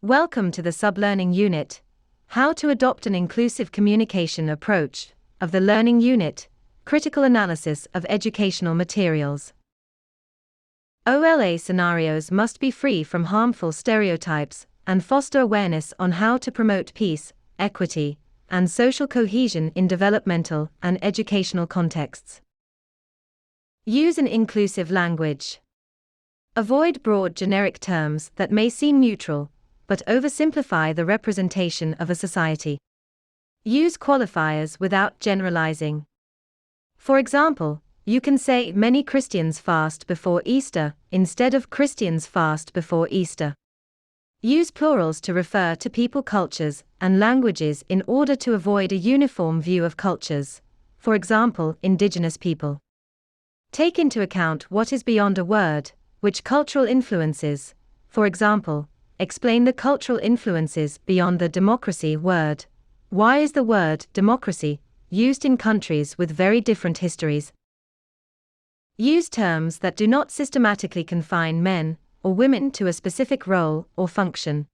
Welcome to the Sublearning Unit, How to Adopt an Inclusive Communication Approach, of the Learning Unit, Critical Analysis of Educational Materials. OLA scenarios must be free from harmful stereotypes and foster awareness on how to promote peace, equity, and social cohesion in developmental and educational contexts. Use an inclusive language. Avoid broad generic terms that may seem neutral, but oversimplify the representation of a society. Use qualifiers without generalizing. For example, you can say many Christians fast before Easter instead of Christians fast before Easter. Use plurals to refer to people, cultures, and languages in order to avoid a uniform view of cultures, for example, indigenous people. Take into account what is beyond a word, which cultural influences, for example, explain the cultural influences beyond the democracy word. Why is the word democracy used in countries with very different histories? Use terms that do not systematically confine men or women to a specific role or function.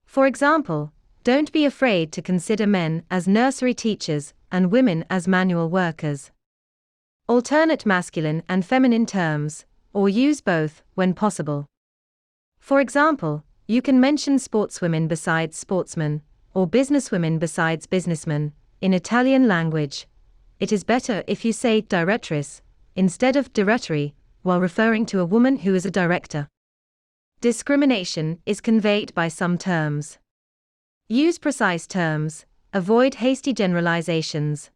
For example, don't be afraid to consider men as nursery teachers and women as manual workers. Alternate masculine and feminine terms, or use both when possible. For example, you can mention sportswomen besides sportsmen, or businesswomen besides businessmen. In Italian language, it is better if you say direttrice instead of direttori while referring to a woman who is a director. Discrimination is conveyed by some terms. Use precise terms, avoid hasty generalizations.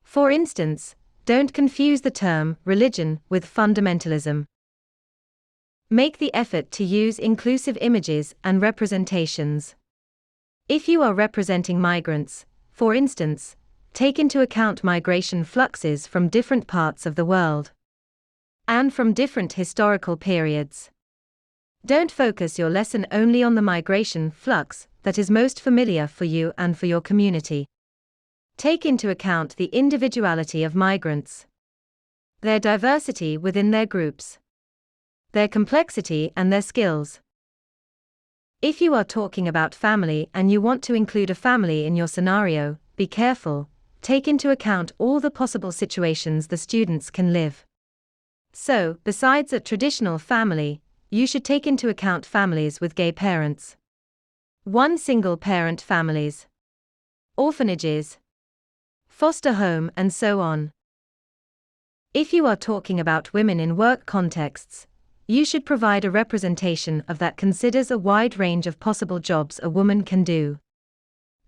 For instance, don't confuse the term religion with fundamentalism. Make the effort to use inclusive images and representations. If you are representing migrants, for instance, take into account migration fluxes from different parts of the world and from different historical periods. Don't focus your lesson only on the migration flux that is most familiar for you and for your community. Take into account the individuality of migrants, their diversity within their groups, their complexity and their skills. If you are talking about family and you want to include a family in your scenario, be careful, take into account all the possible situations the students can live. So, besides a traditional family, you should take into account families with gay parents, one single parent families, orphanages, foster home, and so on. If you are talking about women in work contexts, you should provide a representation of that considers a wide range of possible jobs a woman can do,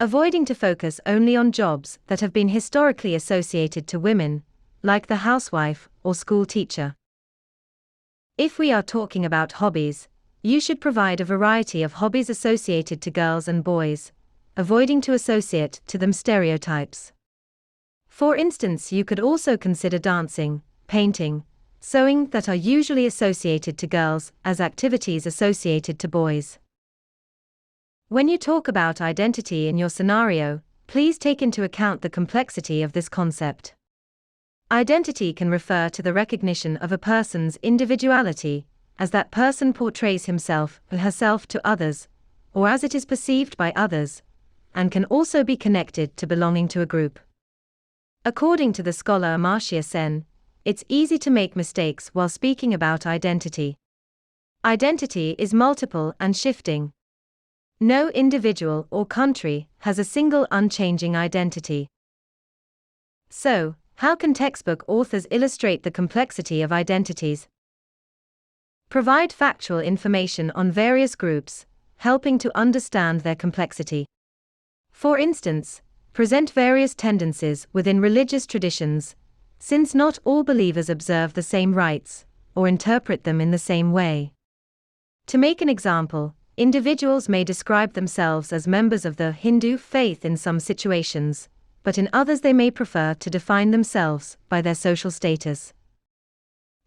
avoiding to focus only on jobs that have been historically associated to women, like the housewife or school teacher. If we are talking about hobbies, you should provide a variety of hobbies associated to girls and boys, avoiding to associate to them stereotypes. For instance, you could also consider dancing, painting, sewing that are usually associated to girls as activities associated to boys. When you talk about identity in your scenario, please take into account the complexity of this concept. Identity can refer to the recognition of a person's individuality, as that person portrays himself or herself to others, or as it is perceived by others, and can also be connected to belonging to a group. According to the scholar Amartya Sen, it's easy to make mistakes while speaking about identity. Identity is multiple and shifting. No individual or country has a single unchanging identity. So, how can textbook authors illustrate the complexity of identities? Provide factual information on various groups, helping to understand their complexity. For instance, present various tendencies within religious traditions, since not all believers observe the same rites, or interpret them in the same way. To make an example, individuals may describe themselves as members of the Hindu faith in some situations, but in others they may prefer to define themselves by their social status.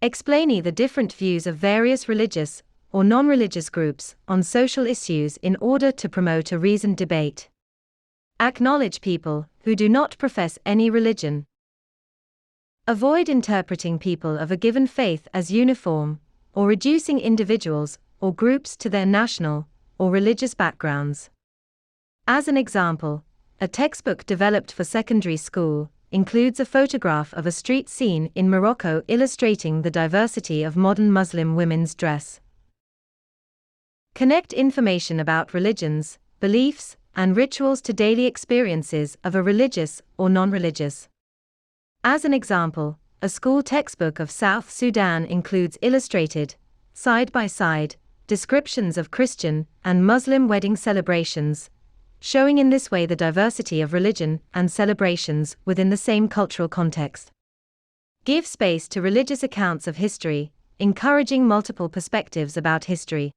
Explain the different views of various religious or non-religious groups on social issues in order to promote a reasoned debate. Acknowledge people who do not profess any religion. Avoid interpreting people of a given faith as uniform, or reducing individuals or groups to their national or religious backgrounds. As an example, a textbook developed for secondary school includes a photograph of a street scene in Morocco illustrating the diversity of modern Muslim women's dress. Connect information about religions, beliefs, and rituals to daily experiences of a religious or non-religious. As an example, a school textbook of South Sudan includes illustrated, side-by-side, descriptions of Christian and Muslim wedding celebrations, showing in this way the diversity of religion and celebrations within the same cultural context. Give space to religious accounts of history, encouraging multiple perspectives about history.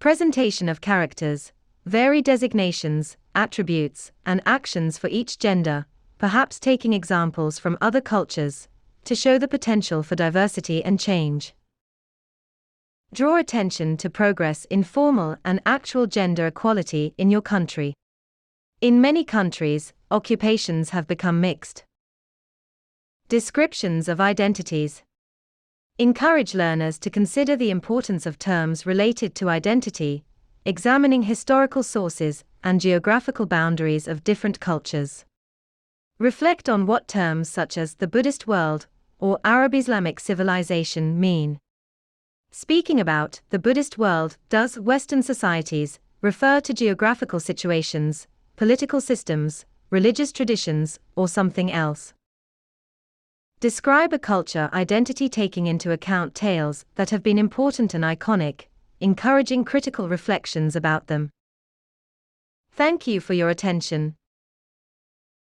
Presentation of characters. Vary designations, attributes, and actions for each gender, perhaps taking examples from other cultures, to show the potential for diversity and change. Draw attention to progress in formal and actual gender equality in your country. In many countries, occupations have become mixed. Descriptions of identities. Encourage learners to consider the importance of terms related to identity, examining historical sources and geographical boundaries of different cultures. Reflect on what terms such as the Buddhist world or Arab-Islamic civilization mean. Speaking about the Buddhist world, does Western societies refer to geographical situations, political systems, religious traditions, or something else? Describe a culture identity taking into account tales that have been important and iconic, encouraging critical reflections about them. Thank you for your attention.